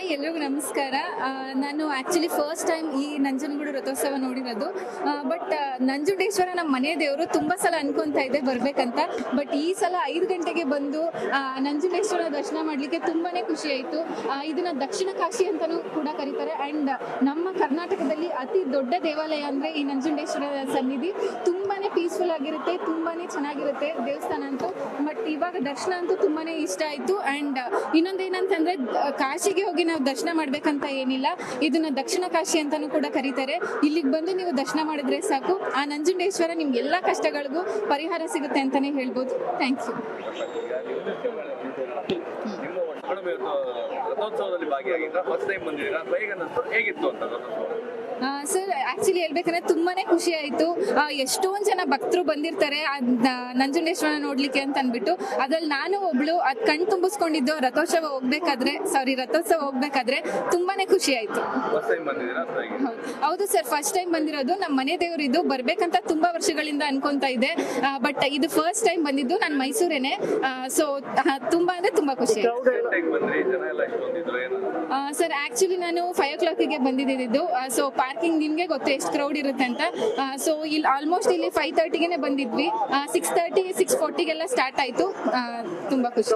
Hi, ಎಲ್ರಿಗೂ ನಮಸ್ಕಾರ. ನಾನು ಆ್ಯಕ್ಚುಲಿ ಫಸ್ಟ್ ಟೈಮ್ ಈ ನಂಜನಗೂಡು ರಥೋತ್ಸವ ನೋಡಿರೋದು. ಬಟ್ ನಂಜುಂಡೇಶ್ವರ ನಮ್ಮ ಮನೆ ದೇವರು ತುಂಬ ಸಲ ಅನ್ಕೊತಾ ಇದೆ ಬರಬೇಕಂತ. ಬಟ್ ಈ ಸಲ 5 ಗಂಟೆಗೆ ಬಂದು ನಂಜುಂಡೇಶ್ವರ ದರ್ಶನ ಮಾಡಲಿಕ್ಕೆ ತುಂಬಾ ಖುಷಿ ಆಯಿತು. ಇದನ್ನು ದಕ್ಷಿಣ ಕಾಶಿ ಅಂತಲೂ ಕೂಡ ಕರೀತಾರೆ. ಆ್ಯಂಡ್ ನಮ್ಮ ಕರ್ನಾಟಕದಲ್ಲಿ ಅತಿ ದೊಡ್ಡ ದೇವಾಲಯ ಅಂದರೆ ಈ ನಂಜುಂಡೇಶ್ವರ ಸನ್ನಿಧಿ. ತುಂಬಾ ಪೀಸ್ಫುಲ್ ಆಗಿರುತ್ತೆ, ತುಂಬಾ ಚೆನ್ನಾಗಿರುತ್ತೆ ದೇವಸ್ಥಾನ ಅಂತೂ. ಬಟ್ ಇವಾಗ ದರ್ಶನ ಅಂತೂ ತುಂಬಾ ಇಷ್ಟ ಆಯಿತು. ಆ್ಯಂಡ್ ಇನ್ನೊಂದೇನಂತಂದರೆ, ಕಾಶಿಗೆ ಹೋಗಿ ನಾವು ದರ್ಶನ ಮಾಡಬೇಕಂತ ಏನಿಲ್ಲ, ಇದನ್ನ ದಕ್ಷಿಣ ಕಾಶಿ ಅಂತಾನೂ ಕೂಡ ಕರೀತಾರೆ. ಇಲ್ಲಿಗೆ ಬಂದು ನೀವು ದರ್ಶನ ಮಾಡಿದ್ರೆ ಸಾಕು, ಆ ನಂಜುಂಡೇಶ್ವರ ನಿಮ್ಗೆ ಎಲ್ಲ ಕಷ್ಟಗಳಿಗೂ ಪರಿಹಾರ ಸಿಗುತ್ತೆ ಅಂತಾನೆ ಹೇಳ್ಬೋದು. Thank you. ರಥೋತ್ಸವದಲ್ಲಿ ಭಾಗಿಯಾಗಿದ್ದ ಫಸ್ಟ್ ಟೈಮ್ ಬಂದಿದ್ದೀರಾ, ಹೇಗಿತ್ತು ಅಂತ ರಥೋತ್ಸವ? ಸರ್, ಆ್ಯಕ್ಚುಲಿ ಹೇಳ್ಬೇಕಂದ್ರೆ ತುಂಬಾ ಖುಷಿ ಆಯಿತು. ಎಷ್ಟೊಂದು ಜನ ಭಕ್ತರು ಬಂದಿರ್ತಾರೆ ನಂಜುಂಡೇಶ್ವರ ನೋಡಲಿಕ್ಕೆ ಅಂತ ಅಂದ್ಬಿಟ್ಟು. ಅದ್ರಲ್ಲಿ ನಾನು ಒಬ್ಳು ಅದು ಕಣ್ ತುಂಬಿಸ್ಕೊಂಡಿದ್ದು ರಥೋತ್ಸವ ಹೋಗ್ಬೇಕಾದ್ರೆ ತುಂಬಾ ಖುಷಿ ಆಯಿತು. ಹೌದು ಸರ್, ಫಸ್ಟ್ ಟೈಮ್ ಬಂದಿರೋದು. ನಮ್ಮ ಮನೆ ದೇವರಿದ್ದು ಬರ್ಬೇಕಂತ ತುಂಬಾ ವರ್ಷಗಳಿಂದ ಅನ್ಕೊಂತಾ ಇದೆ. ಬಟ್ ಇದು ಫಸ್ಟ್ ಟೈಮ್ ಬಂದಿದ್ದು. ನಾನು ಮೈಸೂರೇನೆ. ಸೊ ತುಂಬಾ ಅಂದ್ರೆ ತುಂಬಾ ಖುಷಿ ಆಯ್ತು. ಸರ್, ಆಕ್ಚುಲಿ ನಾನು 5 o'clock ಬಂದಿದ್ದು. ಸೊ ಪಾರ್ಕಿಂಗ್ ನಿಮ್ಗೆ ಗೊತ್ತು ಎಷ್ಟು ಕ್ರೌಡ್ ಇರುತ್ತೆ ಅಂತ. ಸೊ ಇಲ್ಲಿ ಆಲ್ಮೋಸ್ಟ್ ಇಲ್ಲಿ 5:30 ಬಂದಿದ್ವಿ. 6:30 6:40 ಸ್ಟಾರ್ಟ್ ಆಯ್ತು. ತುಂಬಾ ಖುಷಿ.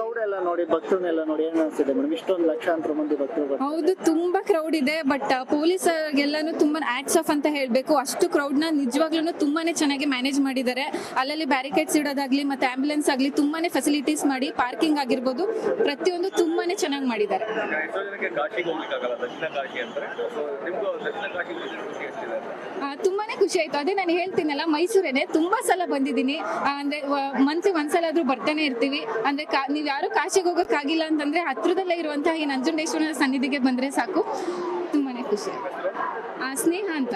ಹೌದು, ತುಂಬಾ ಕ್ರೌಡ್ ಇದೆ. ಬಟ್ ಪೊಲೀಸರಿಗೆಲ್ಲಾನು ತುಂಬಾ ಆಟ್ಸ್ ಆಫ್ ಅಂತ ಹೇಳ್ಬೇಕು. ಅಷ್ಟು ಕ್ರೌಡ್ ನ ನಿಜವಾಗ್ಲೂ ತುಂಬಾನೇ ಚೆನ್ನಾಗಿ ಮ್ಯಾನೇಜ್ ಮಾಡಿದ್ದಾರೆ. ಅಲ್ಲಲ್ಲಿ ಬ್ಯಾರಿಕೇಡ್ಸ್ ಇಡೋದಾಗ್ಲಿ, ಮತ್ತೆ ಆಂಬ್ಯುಲೆನ್ಸ್ ಆಗ್ಲಿ ತುಂಬಾನೇ ಫೆಸಿಲಿಟೀಸ್ ಮಾಡಿ, ಪಾರ್ಕಿಂಗ್ ಆಗಿರ್ಬೋದು, ಪ್ರತಿಯೊಂದು ತುಂಬಾನೇ ಚೆನ್ನಾಗಿ ಮಾಡಿದ್ದಾರೆ. ತುಂಬಾನೇ ಖುಷಿ ಆಯ್ತು. ಅದೇ ನಾನು ಹೇಳ್ತೀನಲ್ಲ, ಮೈಸೂರೇನೆ ತುಂಬಾ ಸಲ ಬಂದಿದ್ದೀನಿ. ಅಂದ್ರೆ ಮಂತ್ಲಿ ಒಂದ್ಸಲ ಆದ್ರೂ ಬರ್ತಾನೆ ಇರ್ತೀವಿ. ಅಂದ್ರೆ ನೀವ್ ಯಾರು ಕಾಶಿಗೆ ಹೋಗೋಕ್ಕಾಗಿಲ್ಲ ಅಂತಂದ್ರೆ ಹತ್ರದಲ್ಲೇ ಇರುವಂತಹ ಈ ನಂಜುಂಡೇಶ್ವರ ಸನ್ನಿಧಿಗೆ ಬಂದ್ರೆ ಸಾಕು, ತುಂಬಾನೇ ಖುಷಿ. ಸ್ನೇಹ ಅಂತ.